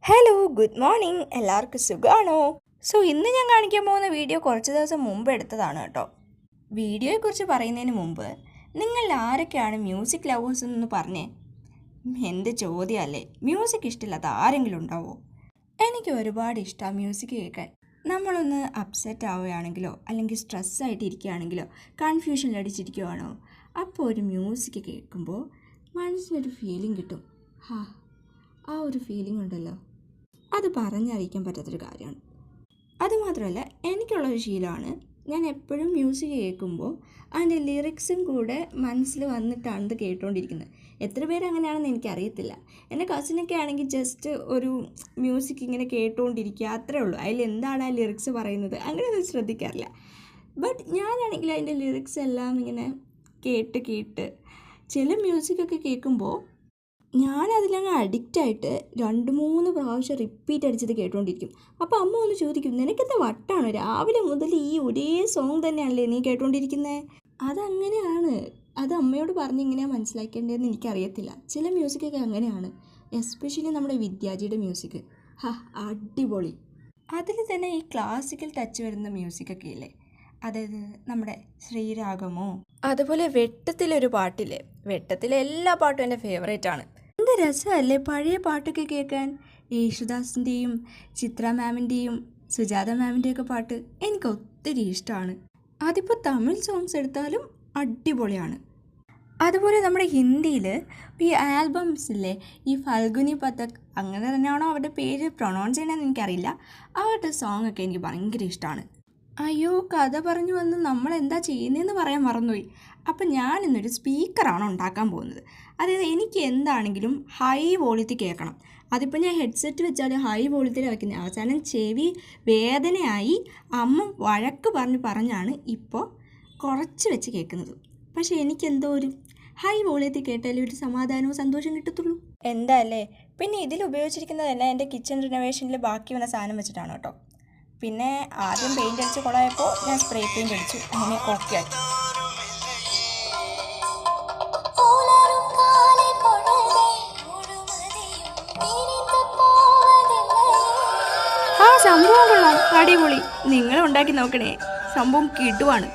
Hello good morning, എല്ലാവർക്കും സുഖമാണോ? ഇന്ന് ഞാൻ കാണിക്കാൻ പോകുന്ന വീഡിയോ കുറച്ച് ദിവസം മുമ്പ് എടുത്തതാണ് കേട്ടോ. വീഡിയോയെക്കുറിച്ച് പറയുന്നതിന് മുമ്പ് നിങ്ങൾ ആരൊക്കെയാണ് മ്യൂസിക് ലവേഴ്സ് എന്ന് പറഞ്ഞേ? എന്ത് ചോദ്യമല്ലേ, മ്യൂസിക് ഇഷ്ടമില്ലാത്ത ആരെങ്കിലും ഉണ്ടാവോ? എനിക്ക് ഒരുപാട് ഇഷ്ടമാണ് മ്യൂസിക് കേൾക്കാൻ. നമ്മളൊന്ന് അപ്സെറ്റ് ആവുകയാണെങ്കിലോ അല്ലെങ്കിൽ സ്ട്രെസ്സായിട്ട് ഇരിക്കുകയാണെങ്കിലോ കൺഫ്യൂഷനിൽ അടിച്ചിരിക്കുകയാണോ, അപ്പോൾ ഒരു മ്യൂസിക് കേൾക്കുമ്പോൾ മനസ്സിനൊരു ഫീലിംഗ് കിട്ടും. ആ ഒരു ഫീലിംഗ് ഉണ്ടല്ലോ, അത് പറഞ്ഞറിയിക്കാൻ പറ്റാത്തൊരു കാര്യമാണ്. അതുമാത്രമല്ല, എനിക്കുള്ളൊരു ശീലമാണ്, ഞാൻ എപ്പോഴും മ്യൂസിക് കേൾക്കുമ്പോൾ അതിൻ്റെ ലിറിക്സും കൂടെ മനസ്സിൽ വന്നിട്ടാണ് ഇത് കേട്ടുകൊണ്ടിരിക്കുന്നത്. എത്ര പേര് അങ്ങനെയാണെന്ന് എനിക്കറിയത്തില്ല. എൻ്റെ കസിനൊക്കെ ആണെങ്കിൽ ജസ്റ്റ് ഒരു മ്യൂസിക് ഇങ്ങനെ കേട്ടുകൊണ്ടിരിക്കുക, അത്രേ ഉള്ളൂ. അതിൽ എന്താണ് ആ ലിറിക്സ് പറയുന്നത് അങ്ങനെയൊന്നും ശ്രദ്ധിക്കാറില്ല. ബട്ട് ഞാനാണെങ്കിൽ അതിൻ്റെ ലിറിക്സ് എല്ലാം ഇങ്ങനെ കേട്ട് ചില മ്യൂസിക്കൊക്കെ കേൾക്കുമ്പോൾ ഞാനതിലങ്ങ് അഡിക്റ്റായിട്ട് 2-3 പ്രാവശ്യം റിപ്പീറ്റ് അടിച്ചത് കേട്ടുകൊണ്ടിരിക്കും. അപ്പോൾ അമ്മ ഒന്ന് ചോദിക്കും, നിനക്കെന്താ വട്ടാണോ, രാവിലെ മുതൽ ഈ ഒരേ സോങ് തന്നെയാണല്ലേ നീ കേട്ടുകൊണ്ടിരിക്കുന്നത്? അതങ്ങനെയാണ്. അത് അമ്മയോട് പറഞ്ഞ് എങ്ങനെയാണ് മനസ്സിലാക്കേണ്ടതെന്ന് എനിക്കറിയത്തില്ല. ചില മ്യൂസിക്കൊക്കെ അങ്ങനെയാണ്, എസ്പെഷ്യലി നമ്മുടെ വിദ്യാജിയുടെ മ്യൂസിക്. അടിപൊളി. അതിൽ തന്നെ ഈ ക്ലാസിക്കൽ ടച്ച് വരുന്ന മ്യൂസിക്കൊക്കെ ഇല്ലേ, അതായത് നമ്മുടെ ശ്രീരാഗമോ, അതുപോലെ വെട്ടത്തിലൊരു പാട്ടില്ലേ, വെട്ടത്തിലെ എല്ലാ പാട്ടും എൻ്റെ ഫേവറേറ്റ് ആണ്. എന്ത് രസമല്ലേ പഴയ പാട്ടൊക്കെ കേൾക്കാൻ. യേശുദാസിൻ്റെയും ചിത്ര മാമിൻ്റെയും സുജാത മാമിൻ്റെയൊക്കെ പാട്ട് എനിക്ക് ഒത്തിരി ഇഷ്ടമാണ്. അതിപ്പോൾ തമിഴ് സോങ്സ് എടുത്താലും അടിപൊളിയാണ്. അതുപോലെ നമ്മുടെ ഹിന്ദിയിൽ ഈ ആൽബംസ് ഇല്ലേ, ഈ ഫൽഗുനി പതക് അങ്ങനെ തന്നെയാണോ അവരുടെ പേര് പ്രൊണൗൺസ് ചെയ്യണമെന്ന് എനിക്കറിയില്ല, അവരുടെ സോങ് ഒക്കെ എനിക്ക് ഭയങ്കര ഇഷ്ടമാണ്. അയ്യോ, കഥ പറഞ്ഞു വന്ന് നമ്മൾ എന്താ ചെയ്യുന്നതെന്ന് പറയാൻ മറന്നുപോയി. അപ്പം ഞാനിന്നൊരു സ്പീക്കറാണ് ഉണ്ടാക്കാൻ പോകുന്നത്. അതായത് എനിക്ക് എന്താണെങ്കിലും ഹൈ വോളിയത്തിൽ കേൾക്കണം. അതിപ്പോൾ ഞാൻ ഹെഡ്സെറ്റ് വെച്ചാൽ ഹൈ വോളിയത്തിൽ വയ്ക്കുന്നത്. അവസാനം ചെവി വേദനയായി അമ്മ വഴക്ക് പറഞ്ഞാണ് ഇപ്പോൾ കുറച്ച് വെച്ച് കേൾക്കുന്നത്. പക്ഷേ എനിക്കെന്തോ ഒരു ഹൈ വോളിയത്തിൽ കേട്ടാലേ ഒരു സമാധാനവും സന്തോഷം കിട്ടത്തുള്ളൂ. എന്താ അല്ലേ? പിന്നെ ഇതിൽ ഉപയോഗിച്ചിരിക്കുന്നതെല്ലാം എൻ്റെ കിച്ചൺ റിനോവേഷനിൽ ബാക്കി വന്ന സാധനം വെച്ചിട്ടാണ് കേട്ടോ. പിന്നെ ആദ്യം പെയിൻ്റ് അടിച്ച് കൊളായപ്പോൾ ഞാൻ സ്പ്രേ പെയിൻ്റ് അടിച്ചു, അങ്ങനെ ഓക്കെ ആക്കി. സംഭവം കൊള്ളാം, അടിപൊളി. നിങ്ങൾ ഉണ്ടാക്കി നോക്കണേ, സംഭവം കിട്ടുവാണ്.